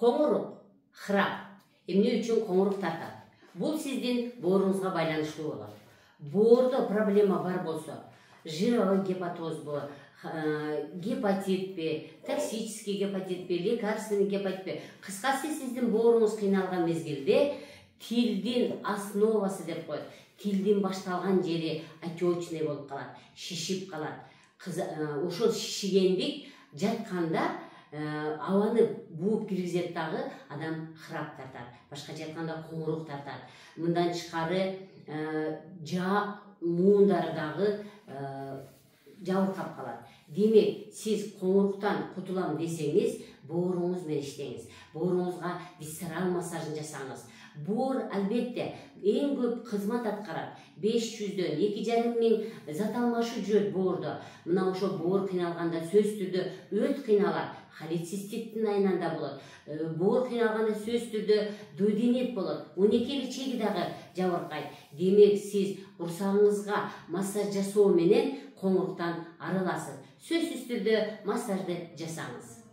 Коңурук, храп. Эмне үчүн коңурук тартат? Бул сиздин бооруңузга байланыштуу болот. Боордо проблема бар болсо, жировой гепатозбу, гепатитпи, токсический гепатитпи, лекарственный гепатитпи, кыскасы сиздин бооруңуз кыйналган мезгилде тилдин основасы деп коет. Тилдин башталган жери отечный болуп калат, шишип калат. Ошол шишигендик жатканда абаны бууп киргизет дагы, адам храп тартат. Башкача айтканда коңурук тартат. Мындан тышкары жаа муундары дагы жабыркап калат. Демек, сиз коңуруктан кутулам десеңиз, бооруңуз менен иштеңиз. Бооруңузга висцерал массажын жасаңыз. Боор албетте эң көп кызмат аткарат. 500дөн 2,5 миң зат алмашы жүрөт боордо. Мына ошо боор кыйналганда сөзсүз түрдө өт кыйналат. Холециститтин айынан да болот. Боор кыйналганда сөзсүз түрдө дуоденит болот. 12 чеги дагы жабыркайт. Демек, сиз курсагыңызга массаж жасоо менен коңуруктан арыласыз. Сөзсүз түрдө массажды жасаңыз.